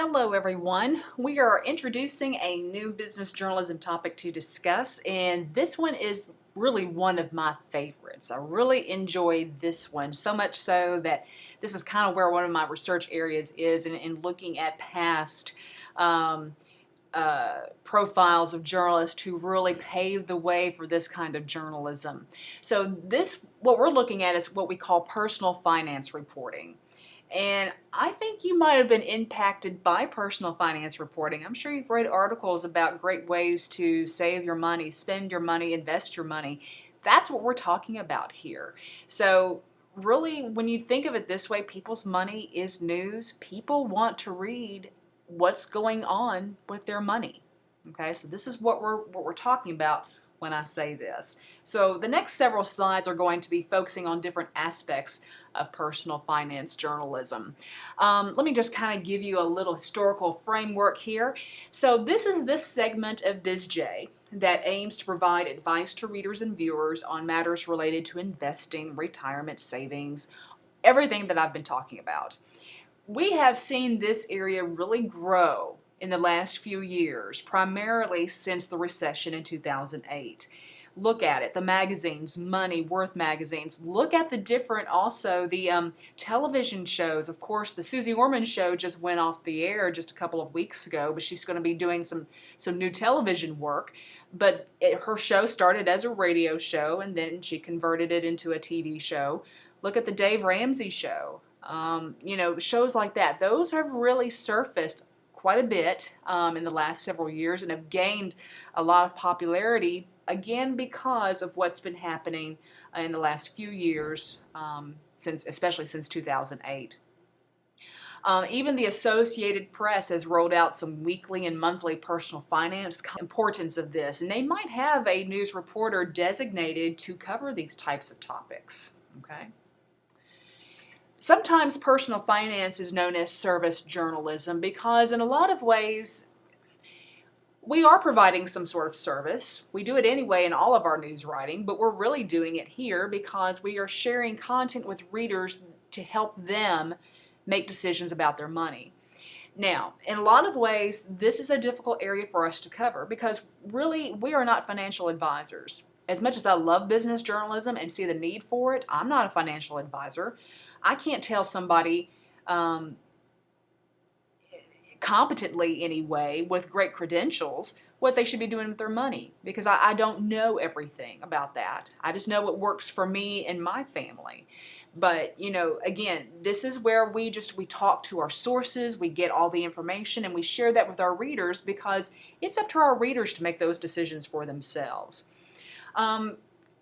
Hello everyone. We are introducing a new business journalism topic to discuss, and this one is really one of my favorites. I really enjoy this one, so much so that this is kind of where one of my research areas is in looking at past um, profiles of journalists who really paved the way for this kind of journalism. So what we're looking at is what we call personal finance reporting. And I think you might have been impacted by personal finance reporting. I'm sure you've read articles about great ways to save your money, spend your money, invest your money. That's what we're talking about here. So really, when you think of it this way, people's money is news. People want to read what's going on with their money. Okay, so this is what we're talking about when I say this. So the next several slides are going to be focusing on different aspects of personal finance journalism. Let me just kind of give you a little historical framework here. So this is this segment of BizJ that aims to provide advice to readers and viewers on matters related to investing, retirement savings, everything that I've been talking about. We have seen this area really grow in the last few years, primarily since the recession in 2008. Look at it, the magazines, Money, Worth magazines. Look at the different, also the television shows. Of course, the Susie Orman show just went off the air just a couple of weeks ago, but she's going to be doing some new television work. But her show started as a radio show, and then she converted it into a TV show. Look at the Dave Ramsey show. Shows like that. Those have really surfaced quite a bit in the last several years and have gained a lot of popularity, again, because of what's been happening in the last few years, especially since 2008. Even the Associated Press has rolled out some weekly and monthly personal finance importance of this, and they might have a news reporter designated to cover these types of topics. Okay. Sometimes personal finance is known as service journalism because in a lot of ways we are providing some sort of service. We do it anyway in all of our news writing, but we're really doing it here because we are sharing content with readers to help them make decisions about their money. Now, in a lot of ways, this is a difficult area for us to cover because really we are not financial advisors. As much as I love business journalism and see the need for it, I'm not a financial advisor. I can't tell somebody competently anyway, with great credentials, what they should be doing with their money because I don't know everything about that. I just know what works for me and my family. But, again, this is where we talk to our sources, we get all the information, and we share that with our readers because it's up to our readers to make those decisions for themselves.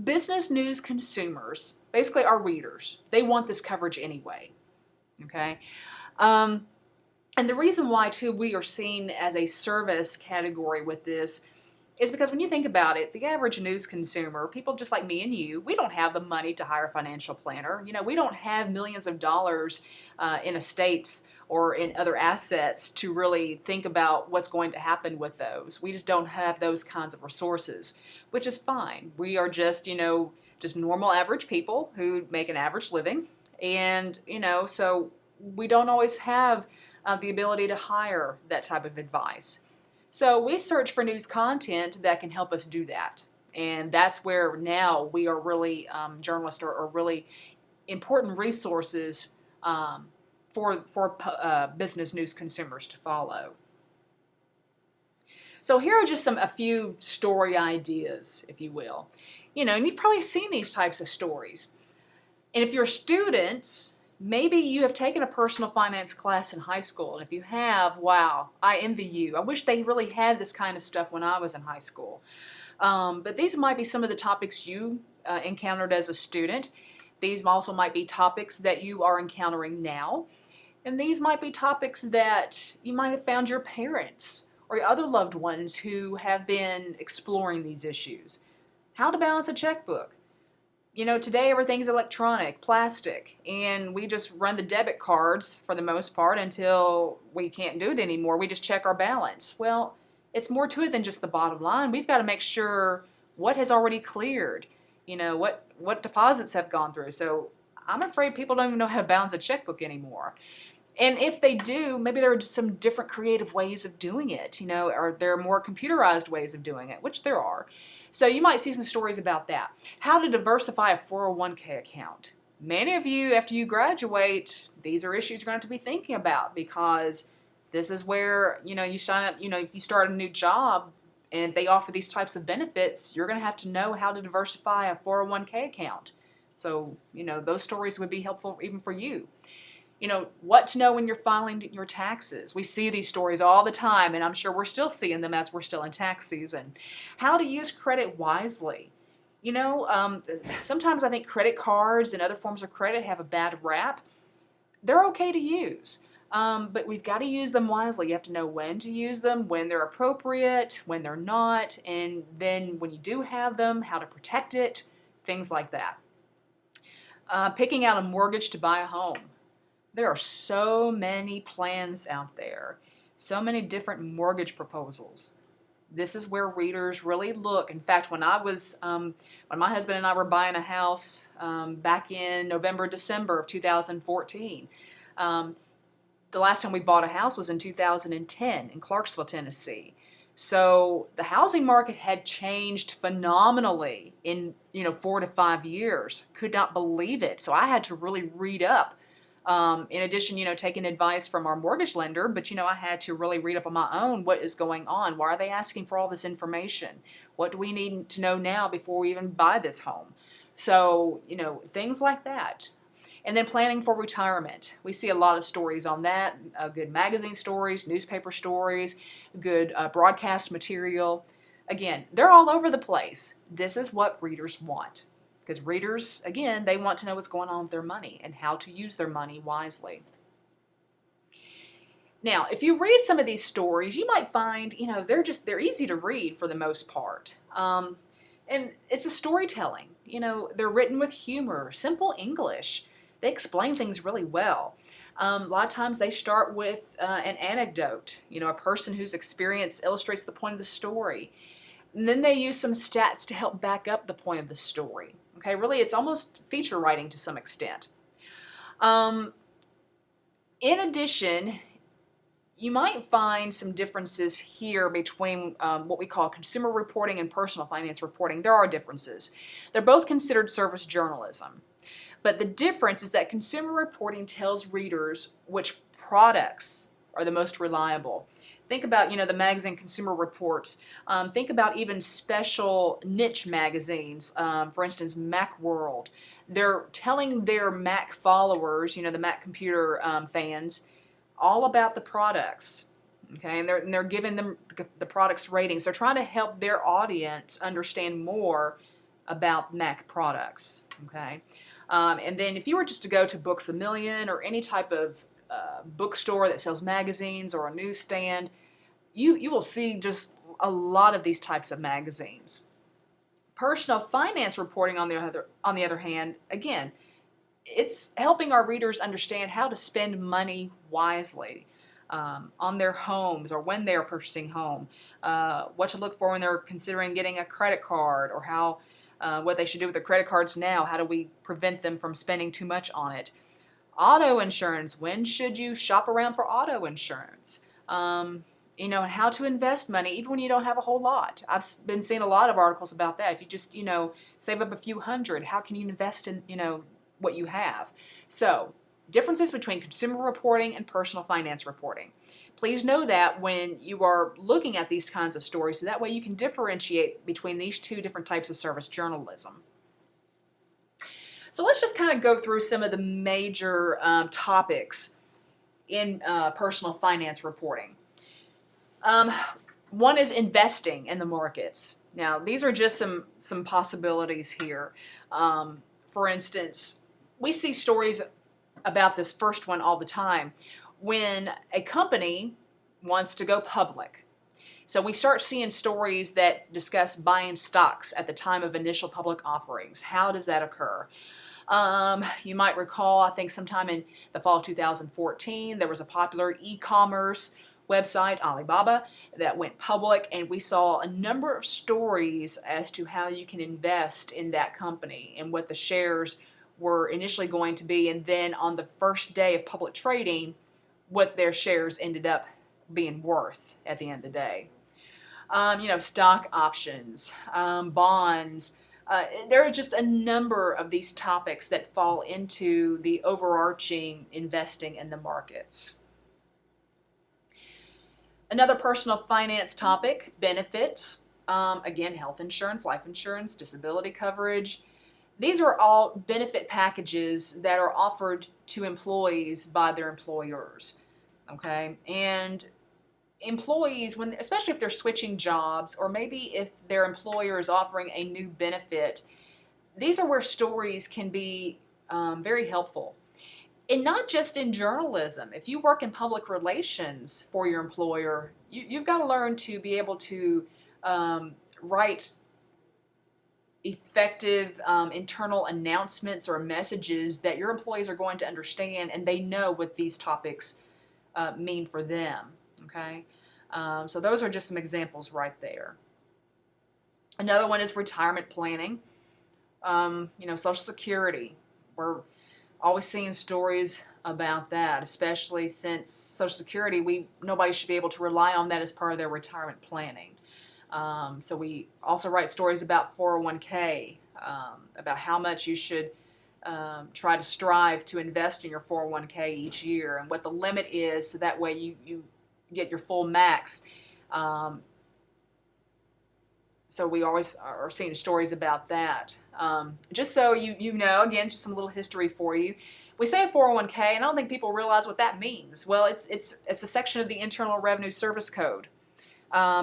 Business news consumers, basically our readers, they want this coverage anyway, okay? And the reason why, too, we are seen as a service category with this is because when you think about it, the average news consumer, people just like me and you, we don't have the money to hire a financial planner. We don't have millions of dollars in estates or in other assets to really think about what's going to happen with those. We just don't have those kinds of resources, which is fine. We are just normal average people who make an average living. And, so we don't always have the ability to hire that type of advice. So we search for news content that can help us do that. And that's where now we are really, journalists are really important resources for business news consumers to follow. So here are just a few story ideas, if you will. And you've probably seen these types of stories. And if you're students, maybe you have taken a personal finance class in high school. And if you have, wow, I envy you. I wish they really had this kind of stuff when I was in high school. But these might be some of the topics you encountered as a student. These also might be topics that you are encountering now. And these might be topics that you might have found your parents or your other loved ones who have been exploring these issues. How to balance a checkbook. Today everything's electronic, plastic, and we just run the debit cards for the most part until we can't do it anymore. We just check our balance. Well, it's more to it than just the bottom line. We've got to make sure what has already cleared, what deposits have gone through. So I'm afraid people don't even know how to balance a checkbook anymore. And if they do, maybe there are some different creative ways of doing it, or there are more computerized ways of doing it, which there are. So you might see some stories about that. How to diversify a 401k account. Many of you, after you graduate, these are issues you're going to have to be thinking about, because this is where, you sign up, if you start a new job and they offer these types of benefits, you're going to have to know how to diversify a 401k account. So, those stories would be helpful even for you. What to know when you're filing your taxes. We see these stories all the time, and I'm sure we're still seeing them as we're still in tax season. How to use credit wisely. Sometimes I think credit cards and other forms of credit have a bad rap. They're okay to use, but we've got to use them wisely. You have to know when to use them, when they're appropriate, when they're not, and then when you do have them, how to protect it, things like that. Picking out a mortgage to buy a home. There are so many plans out there, so many different mortgage proposals. This is where readers really look. In fact, when my husband and I were buying a house back in November, December of 2014, the last time we bought a house was in 2010 in Clarksville, Tennessee. So the housing market had changed phenomenally in 4 to 5 years. Could not believe it. So I had to really read up. In addition, taking advice from our mortgage lender, but I had to really read up on my own what is going on. Why are they asking for all this information? What do we need to know now before we even buy this home? So, things like that. And then planning for retirement. We see a lot of stories on that, good magazine stories, newspaper stories, good broadcast material. Again, they're all over the place. This is what readers want. Because readers, again, they want to know what's going on with their money and how to use their money wisely. Now, if you read some of these stories, you might find, they're easy to read for the most part. And it's a storytelling. They're written with humor, simple English. They explain things really well. A lot of times they start with an anecdote. A person whose experience illustrates the point of the story. And then they use some stats to help back up the point of the story. Okay, really, it's almost feature writing to some extent. In addition, you might find some differences here between what we call consumer reporting and personal finance reporting. There are differences. They're both considered service journalism. But the difference is that consumer reporting tells readers which products are the most reliable. Think about, the magazine Consumer Reports. Think about even special niche magazines, for instance, Macworld. They're telling their Mac followers, the Mac computer fans, all about the products. Okay, and they're giving them the products ratings. They're trying to help their audience understand more about Mac products. Okay, and then if you were just to go to Books A Million or any type of bookstore that sells magazines or a newsstand, you will see just a lot of these types of magazines. Personal finance reporting, on the other hand, again, it's helping our readers understand how to spend money wisely on their homes or when they're purchasing home, what to look for when they're considering getting a credit card, or how what they should do with their credit cards now. How do we prevent them from spending too much on it? Auto insurance. When should you shop around for auto insurance? And how to invest money even when you don't have a whole lot. I've been seeing a lot of articles about that. If you just, save up a few hundred, how can you invest in, what you have? So, differences between consumer reporting and personal finance reporting. Please know that when you are looking at these kinds of stories, so that way you can differentiate between these two different types of service journalism. So let's just kind of go through some of the major topics in personal finance reporting. One is investing in the markets. Now, these are just some possibilities here. For instance, we see stories about this first one all the time. When a company wants to go public. So we start seeing stories that discuss buying stocks at the time of initial public offerings. How does that occur? You might recall, I think sometime in the fall of 2014, there was a popular e-commerce website, Alibaba, that went public, and we saw a number of stories as to how you can invest in that company and what the shares were initially going to be. And then on the first day of public trading, what their shares ended up being worth at the end of the day. Stock options, bonds. There are just a number of these topics that fall into the overarching investing in the markets. Another personal finance topic, benefits. Again, health insurance, life insurance, disability coverage. These are all benefit packages that are offered to employees by their employers. Okay, and employees, especially if they're switching jobs, or maybe if their employer is offering a new benefit, these are where stories can be very helpful. And not just in journalism. If you work in public relations for your employer, you've got to learn to be able to write effective internal announcements or messages that your employees are going to understand, and they know what these topics mean for them. Okay, so those are just some examples right there. Another one is retirement planning. Social Security. We're always seeing stories about that, especially since Social Security, nobody should be able to rely on that as part of their retirement planning. So we also write stories about 401k, about how much you should try to strive to invest in your 401k each year, and what the limit is, so that way you get your full max. So we always are seeing stories about that. Just so you know, again, just some little history for you. We say a 401k, and I don't think people realize what that means. Well, it's a section of the Internal Revenue Service Code.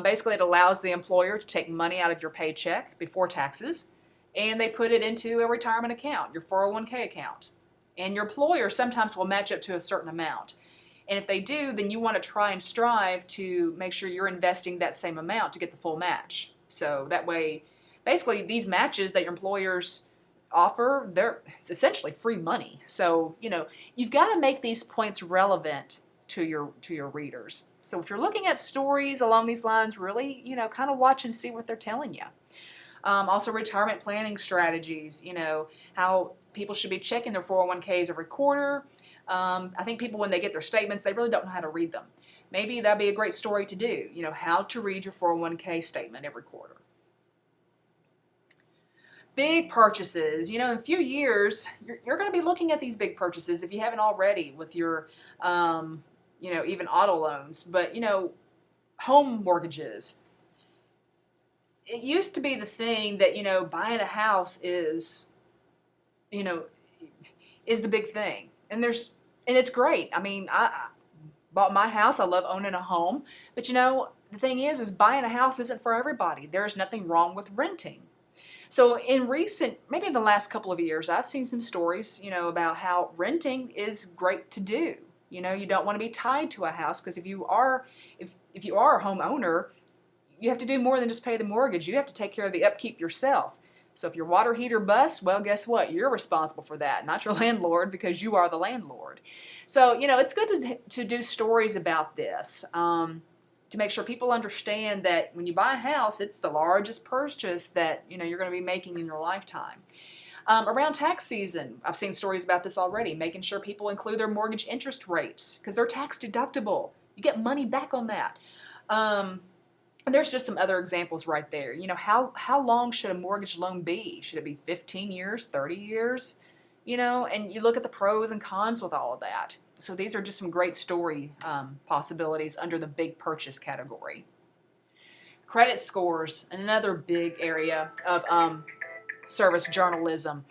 Basically, it allows the employer to take money out of your paycheck before taxes, and they put it into a retirement account, your 401k account. And your employer sometimes will match up to a certain amount. And if they do, then you want to try and strive to make sure you're investing that same amount to get the full match. So that way, basically, these matches that your employers offer, it's essentially free money. So, you've got to make these points relevant to your readers. So if you're looking at stories along these lines, really, kind of watch and see what they're telling you. Also, retirement planning strategies, how people should be checking their 401ks every quarter. I think people, when they get their statements, they really don't know how to read them. Maybe that'd be a great story to do, how to read your 401k statement every quarter. Big purchases, in a few years, you're going to be looking at these big purchases if you haven't already with your, even auto loans, but, home mortgages. It used to be the thing that, buying a house is the big thing. And it's great. I mean, I bought my house. I love owning a home. But, the thing is buying a house isn't for everybody. There's nothing wrong with renting. So maybe in the last couple of years, I've seen some stories, about how renting is great to do. You don't want to be tied to a house, because if you are a homeowner, you have to do more than just pay the mortgage. You have to take care of the upkeep yourself. So if your water heater busts, well, guess what? You're responsible for that, not your landlord, because you are the landlord. So, it's good to do stories about this, to make sure people understand that when you buy a house, it's the largest purchase that, you're going to be making in your lifetime. Around tax season, I've seen stories about this already, making sure people include their mortgage interest rates, because they're tax deductible. You get money back on that. And there's just some other examples right there. How long should a mortgage loan be? Should it be 15 years, 30 years? And you look at the pros and cons with all of that. So these are just some great story possibilities under the big purchase category. Credit scores, another big area of service journalism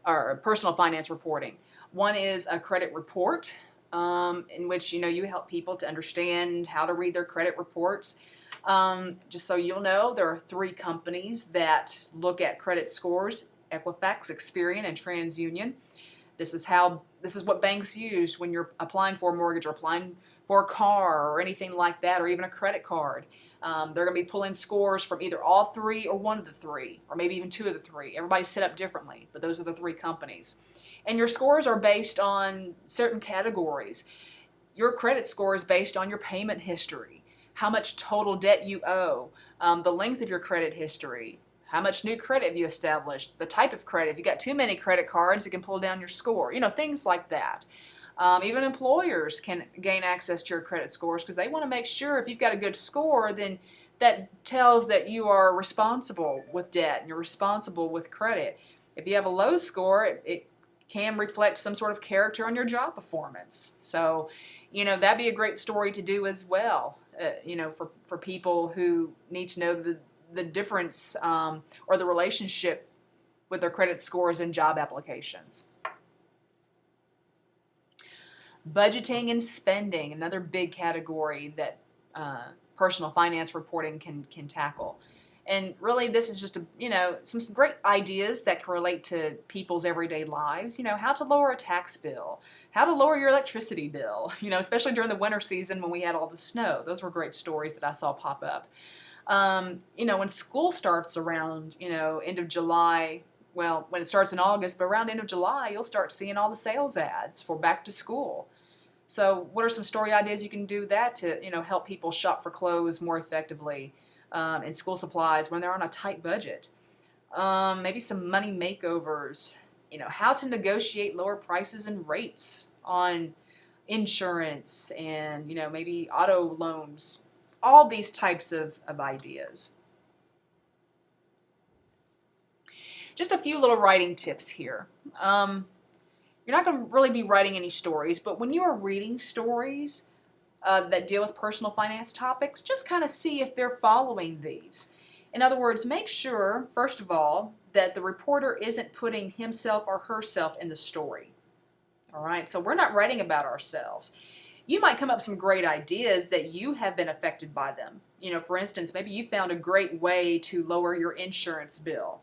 or personal finance reporting. One is a credit report, in which, you help people to understand how to read their credit reports. Just so you'll know, there are 3 companies that look at credit scores: Equifax, Experian, and TransUnion. This is what banks use when you're applying for a mortgage or applying for a car or anything like that, or even a credit card. They're going to be pulling scores from either all 3 or one of the 3, or maybe even 2 of the 3. Everybody's set up differently, but those are the 3 companies. And your scores are based on certain categories. Your credit score is based on your payment history, how much total debt you owe, the length of your credit history, how much new credit have you established, the type of credit. If you got too many credit cards, it can pull down your score. Things like that. Even employers can gain access to your credit scores because they want to make sure if you've got a good score, then that tells that you are responsible with debt and you're responsible with credit. If you have a low score, it can reflect some sort of character on your job performance. So, that'd be a great story to do as well, for people who need to know the difference or the relationship with their credit scores and job applications. Budgeting and spending, another big category that personal finance reporting can tackle. And really, this is just some great ideas that can relate to people's everyday lives. How to lower a tax bill, how to lower your electricity bill, especially during the winter season when we had all the snow. Those were great stories that I saw pop up. When school starts around, end of July, well, when it starts in August, but around end of July, you'll start seeing all the sales ads for back to school. So what are some story ideas you can do that to, help people shop for clothes more effectively and school supplies when they're on a tight budget? Maybe some money makeovers, how to negotiate lower prices and rates on insurance and, maybe auto loans, all these types of ideas. Just a few little writing tips here. You're not going to really be writing any stories, but when you are reading stories that deal with personal finance topics, just kind of see if they're following these. In other words, make sure, first of all, that the reporter isn't putting himself or herself in the story. All right, so we're not writing about ourselves. You might come up with some great ideas that you have been affected by them. For instance, maybe you found a great way to lower your insurance bill.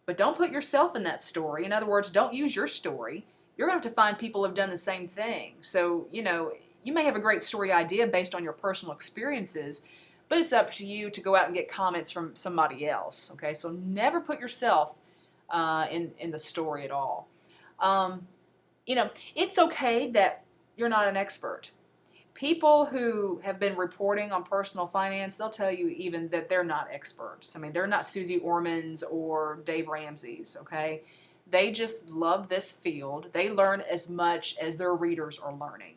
But don't put yourself in that story. In other words, don't use your story. You're going to have to find people who have done the same thing. So, you may have a great story idea based on your personal experiences, but it's up to you to go out and get comments from somebody else. Okay, so never put yourself in the story at all. It's okay that you're not an expert. People who have been reporting on personal finance, they'll tell you even that they're not experts. I mean, they're not Susie Ormans or Dave Ramsey's, okay? They just love this field. They learn as much as their readers are learning.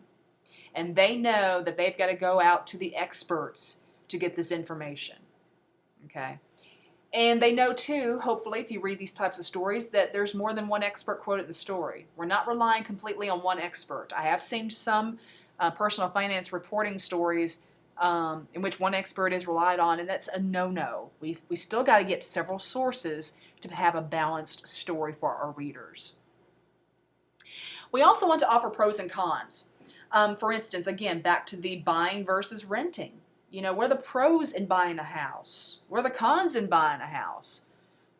And they know that they've got to go out to the experts to get this information, okay? And they know too, hopefully, if you read these types of stories, that there's more than one expert quoted in the story. We're not relying completely on one expert. I have seen some personal finance reporting stories in which one expert is relied on, and that's a no-no. We still got to get several sources to have a balanced story for our readers. We also want to offer pros and cons. For instance, again, back to the buying versus renting. What are the pros in buying a house? What are the cons in buying a house?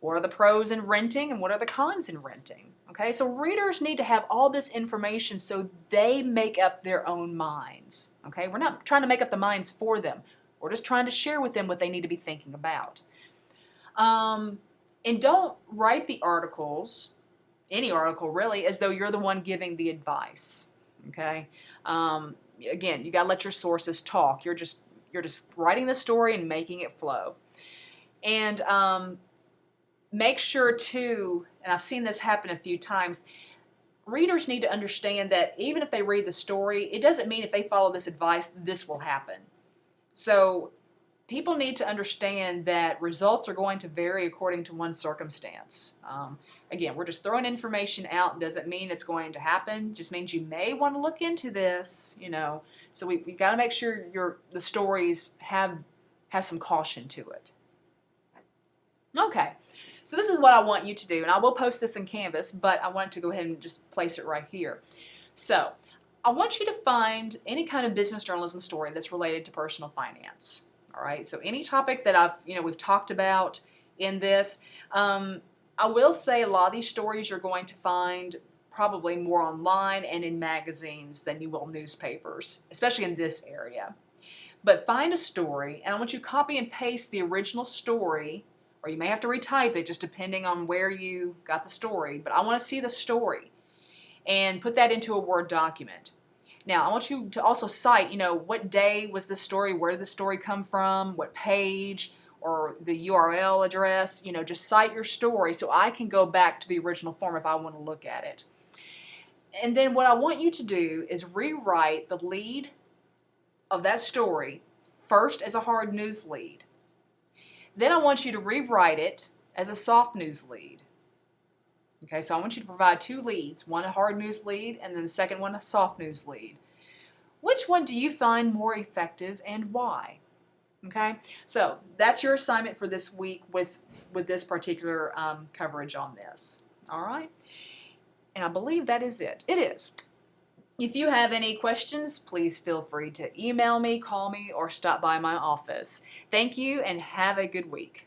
What are the pros in renting and what are the cons in renting? Okay, so readers need to have all this information so they make up their own minds. Okay, we're not trying to make up the minds for them. We're just trying to share with them what they need to be thinking about. And don't write the articles, any article really, as though you're the one giving the advice. Okay, again, you got to let your sources talk. You're just writing the story and making it flow. And make sure too, and I've seen this happen a few times, readers need to understand that even if they read the story, it doesn't mean if they follow this advice, this will happen. So people need to understand that results are going to vary according to one's circumstance. Again, we're just throwing information out. It doesn't mean it's going to happen. It just means you may want to look into this, So we got to make sure the stories have some caution to it. Okay, so this is what I want you to do, and I will post this in Canvas, but I wanted to go ahead and just place it right here. So I want you to find any kind of business journalism story that's related to personal finance. All right, so any topic that we've talked about in this, I will say a lot of these stories you're going to find probably more online and in magazines than you will newspapers, especially in this area. But find a story, and I want you to copy and paste the original story, or you may have to retype it just depending on where you got the story, but I want to see the story and put that into a Word document. Now, I want you to also cite, what day was this story, where did the story come from, what page, or the URL address, just cite your story so I can go back to the original form if I want to look at it. And then what I want you to do is rewrite the lead of that story first as a hard news lead. Then I want you to rewrite it as a soft news lead. Okay, so I want you to provide two leads, one a hard news lead and then the second one a soft news lead. Which one do you find more effective and why? Okay, so that's your assignment for this week with this particular coverage on this. All right, and I believe that is it. It is. If you have any questions, please feel free to email me, call me, or stop by my office. Thank you and have a good week.